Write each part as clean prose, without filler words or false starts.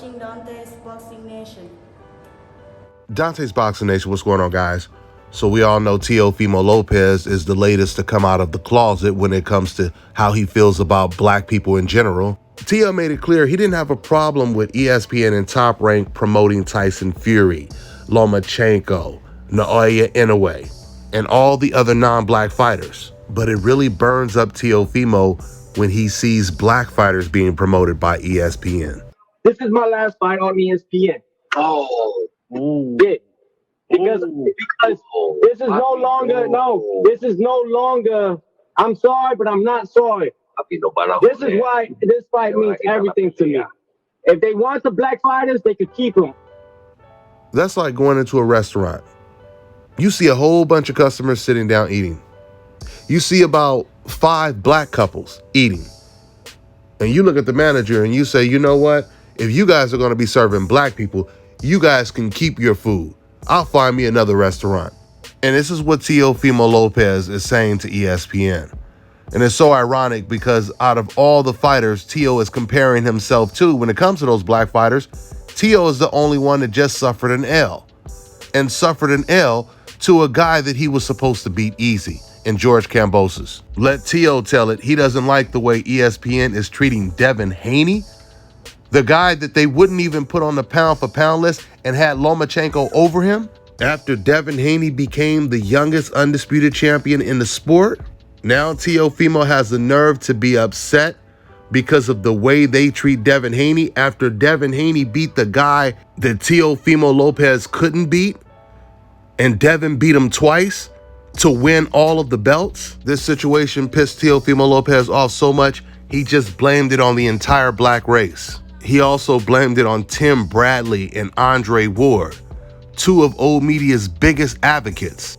watching Dante's Boxing Nation. Dante's Boxing Nation, what's going on, guys? So we all know Teofimo Lopez is the latest to come out of the closet when it comes to how he feels about black people in general. Teo made it clear he didn't have a problem with ESPN and Top Rank promoting Tyson Fury, Lomachenko, Naoya Inoue, and all the other non-black fighters. But it really burns up Teofimo when he sees black fighters being promoted by ESPN. This is my last fight on ESPN. Oh. Yeah. Because this is no longer, I'm sorry, but I'm not sorry. This is why this fight means everything to me. If they want the black fighters, they could keep them. That's like going into a restaurant. You see a whole bunch of customers sitting down eating. You see about 5 black couples eating. And you look at the manager and you say, you know what? If you guys are going to be serving black people, you guys can keep your food. I'll find me another restaurant. And this is what Teofimo Lopez is saying to ESPN. And it's so ironic because out of all the fighters Teo is comparing himself to when it comes to those black fighters, Teo is the only one that just suffered an L. And suffered an L to a guy that he was supposed to beat easy in George Kambosos. Let Teo tell it he doesn't like the way ESPN is treating Devin Haney, the guy that they wouldn't even put on the pound for pound list and had Lomachenko over him after Devin Haney became the youngest undisputed champion in the sport. Now Teofimo has the nerve to be upset because of the way they treat Devin Haney after Devin Haney beat the guy that Teofimo Lopez couldn't beat, and Devin beat him twice to win all of the belts. This situation pissed Teofimo Lopez off so much, he just blamed it on the entire black race. He also blamed it on Tim Bradley and Andre Ward, 2 of old media's biggest advocates.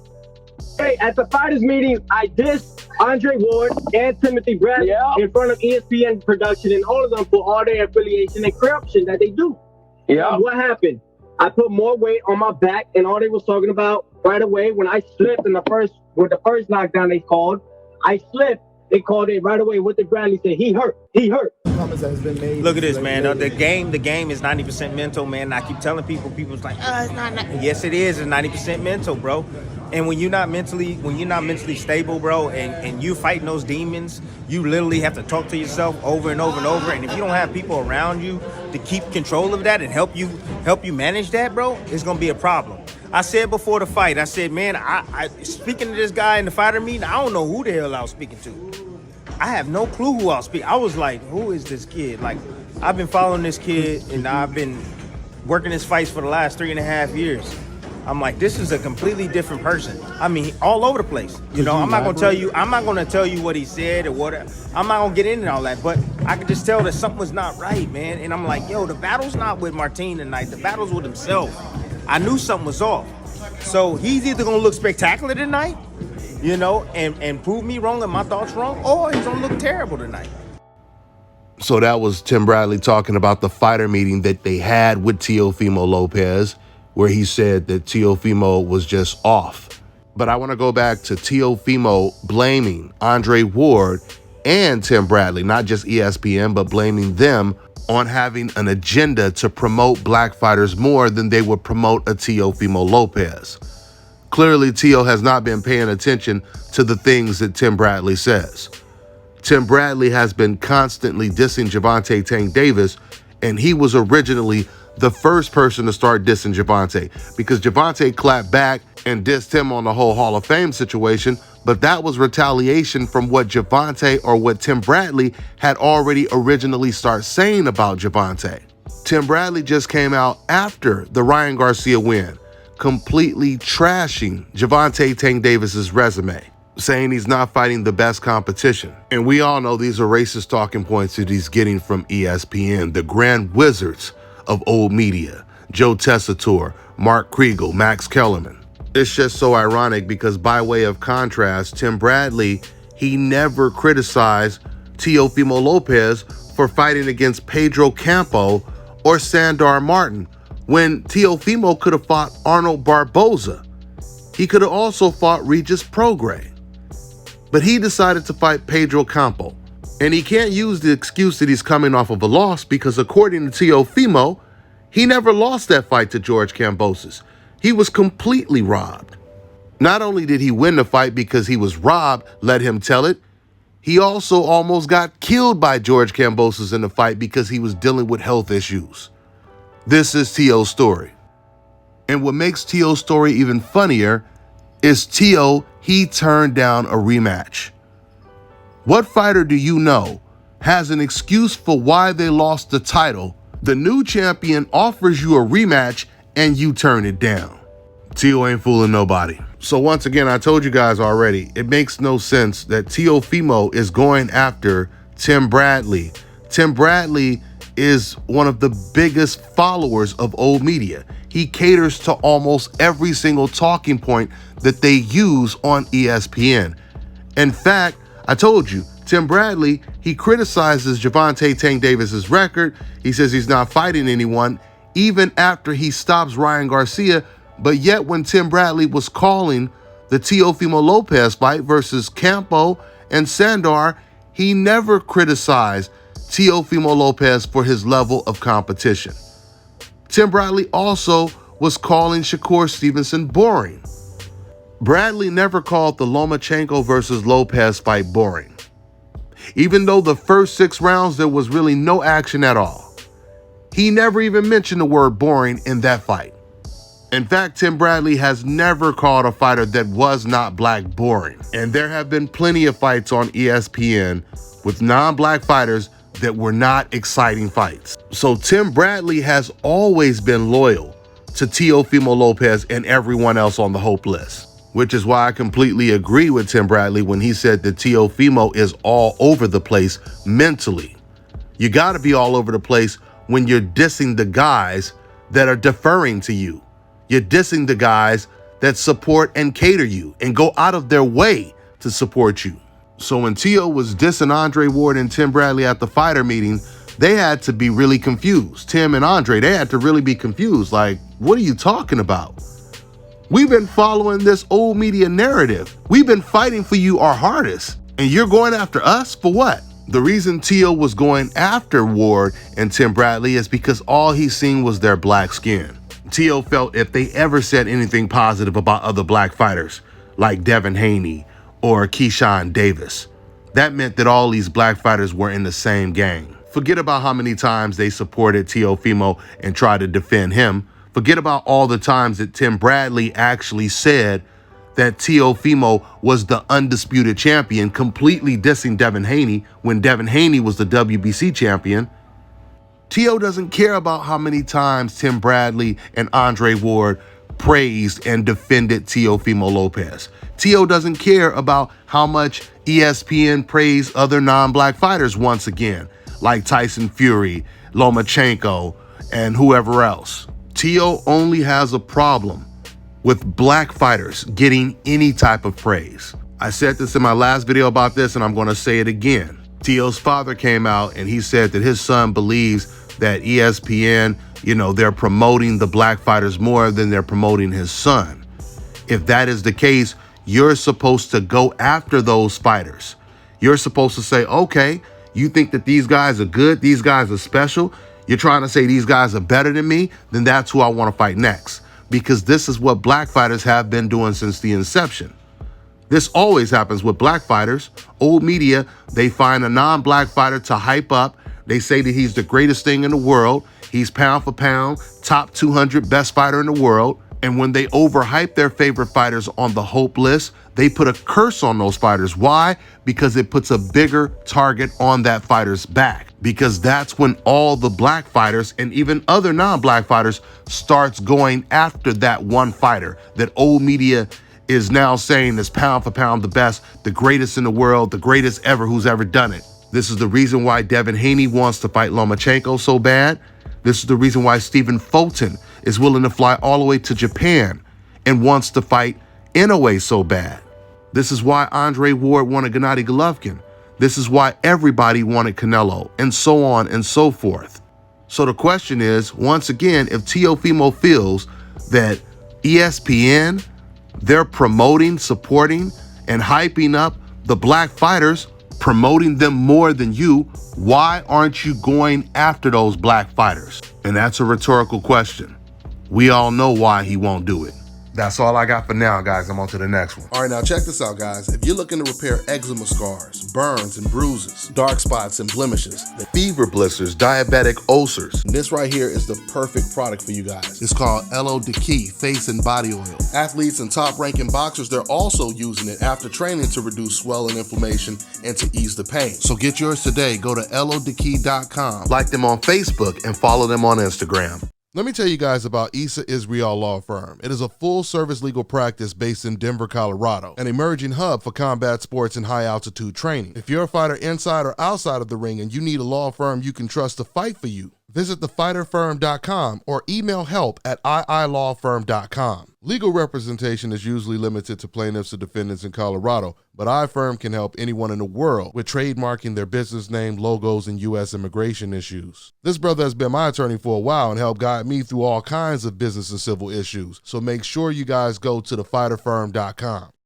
Hey, at the fighters meeting, I dissed Andre Ward and Timothy Bradley in front of ESPN production and all of them for all their affiliation and corruption that they do. Yeah. What happened? I put more weight on my back, and all they was talking about right away when I slipped in the first knockdown they called, I slipped. They called it right away. What did Bradley say? He hurt. Look at this, man. The game is 90% mental, man. I keep telling people's like, it's not. Yes, it is. It's 90% mental, bro. And when you're not mentally stable, bro, and you fighting those demons, you literally have to talk to yourself over and over and over. And if you don't have people around you to keep control of that and help you manage that, bro, it's gonna be a problem. I said before the fight, I said, man, I speaking to this guy in the fighter meeting, I don't know who the hell I was speaking to. I have no clue who I was speaking. I was like, who is this kid? Like, I've been following this kid and I've been working his fights for the last 3.5 years. I'm like, this is a completely different person. I mean, all over the place. You know, I'm not gonna tell you what he said or what. I'm not gonna get into all that, but I could just tell that something was not right, man. And I'm like, yo, the battle's not with Martin tonight. The battle's with himself. I knew something was off. So he's either gonna look spectacular tonight, you know, and prove me wrong and my thoughts wrong, or he's gonna look terrible tonight. So that was Tim Bradley talking about the fighter meeting that they had with Teofimo Lopez, where he said that Teofimo was just off. But I want to go back to Teofimo blaming Andre Ward and Tim Bradley, not just ESPN, but blaming them on having an agenda to promote black fighters more than they would promote a Teofimo Lopez. Clearly, Teo has not been paying attention to the things that Tim Bradley says. Tim Bradley has been constantly dissing Gervonta Tank Davis, and he was originally the first person to start dissing Gervonta because Gervonta clapped back and dissed him on the whole Hall of Fame situation, but that was retaliation from what Gervonta or what Tim Bradley had already originally started saying about Gervonta. Tim Bradley just came out after the Ryan Garcia win, completely trashing Gervonta Tank Davis's resume, saying he's not fighting the best competition. And we all know these are racist talking points that he's getting from ESPN, the grand wizards of old media, Joe Tessitore, Mark Kriegel, Max Kellerman. It's just so ironic because by way of contrast, Tim Bradley, he never criticized Teofimo Lopez for fighting against Pedro Campo or Sandor Martin when Teofimo could have fought Arnold Barboza. He could have also fought Regis Prograis. But he decided to fight Pedro Campo. And he can't use the excuse that he's coming off of a loss because according to Teofimo, He never lost that fight to George Kambosos. He was completely robbed. Not only did he win the fight because he was robbed, let him tell it, he also almost got killed by George Kambosos in the fight because he was dealing with health issues. This is Teo's story. And what makes Teo's story even funnier is he turned down a rematch. What fighter do you know has an excuse for why they lost the title? The new champion offers you a rematch and you turn it down. Teo ain't fooling nobody. So once again, I told you guys already, it makes no sense that Teofimo is going after Tim Bradley. Tim Bradley is one of the biggest followers of old media. He caters to almost every single talking point that they use on ESPN. In fact, I told you, Tim Bradley, he criticizes Gervonta Tank Davis's record. He says he's not fighting anyone, even after he stops Ryan Garcia. But yet when Tim Bradley was calling the Teofimo Lopez fight versus Campo and Sandor, he never criticized Teofimo Lopez for his level of competition. Tim Bradley also was calling Shakur Stevenson boring. Bradley never called the Lomachenko versus Lopez fight boring. Even though the first 6 rounds there was really no action at all. He never even mentioned the word boring in that fight. In fact, Tim Bradley has never called a fighter that was not black boring. And there have been plenty of fights on ESPN with non-black fighters that were not exciting fights. So Tim Bradley has always been loyal to Teofimo Lopez and everyone else on the Hope list. Which is why I completely agree with Tim Bradley when he said that Teofimo is all over the place mentally. You gotta be all over the place when you're dissing the guys that are deferring to you. You're dissing the guys that support and cater you and go out of their way to support you. So when Teo was dissing Andre Ward and Tim Bradley at the fighter meeting, they had to be really confused. Tim and Andre, they had to really be confused. Like, what are you talking about? We've been following this old media narrative. We've been fighting for you our hardest. And you're going after us for what? The reason Teo was going after Ward and Tim Bradley is because all he's seen was their black skin. Teo felt if they ever said anything positive about other black fighters, like Devin Haney or Keyshawn Davis, that meant that all these black fighters were in the same gang. Forget about how many times they supported Teofimo and tried to defend him. Forget about all the times that Tim Bradley actually said that Teofimo was the undisputed champion, completely dissing Devin Haney when Devin Haney was the WBC champion. Teo doesn't care about how many times Tim Bradley and Andre Ward praised and defended Teofimo Lopez. Teo doesn't care about how much ESPN praised other non-black fighters once again, like Tyson Fury, Lomachenko, and whoever else. Teo only has a problem with black fighters getting any type of praise. I said this in my last video about this, and I'm going to say it again. Teo's father came out and he said that his son believes that ESPN, they're promoting the black fighters more than they're promoting his son. If that is the case, you're supposed to go after those fighters. You're supposed to say, okay, you think that these guys are good, these guys are special, you're trying to say these guys are better than me, then that's who I want to fight next. Because this is what black fighters have been doing since the inception. This always happens with black fighters. Old media, they find a non-black fighter to hype up. They say that he's the greatest thing in the world. He's pound for pound, top 200 best fighter in the world. And when they overhype their favorite fighters on the Hope list, they put a curse on those fighters. Why? Because it puts a bigger target on that fighter's back. Because that's when all the black fighters and even other non-black fighters starts going after that one fighter that old media is now saying is pound for pound the best, the greatest in the world, the greatest ever who's ever done it. This is the reason why Devin Haney wants to fight Lomachenko so bad. This is the reason why Stephen Fulton is willing to fly all the way to Japan and wants to fight Inoue so bad. This is why Andre Ward wanted Gennady Golovkin. This is why everybody wanted Canelo, and so on and so forth. So the question is, once again, if Teofimo feels that ESPN, they're promoting, supporting, and hyping up the black fighters, promoting them more than you, why aren't you going after those black fighters? And that's a rhetorical question. We all know why he won't do it. That's all I got for now, guys. I'm on to the next one. All right, now check this out, guys. If you're looking to repair eczema scars, burns and bruises, dark spots and blemishes, Fever blisters, diabetic ulcers. this right here is the perfect product for you guys. It's called Elo Key Face and Body Oil. Athletes and top-ranking boxers, they're also using it after training to reduce swelling, inflammation, and to ease the pain. So get yours today. Go to elodekey.com. Like them on Facebook and follow them on Instagram. Let me tell you guys about Issa Israel Law Firm. It is a full-service legal practice based in Denver, Colorado, an emerging hub for combat sports and high-altitude training. If you're a fighter inside or outside of the ring and you need a law firm you can trust to fight for you, visit thefighterfirm.com or email help@iilawfirm.com. Legal representation is usually limited to plaintiffs or defendants in Colorado, but iFirm can help anyone in the world with trademarking their business name, logos, and U.S. immigration issues. This brother has been my attorney for a while and helped guide me through all kinds of business and civil issues, so make sure you guys go to thefighterfirm.com.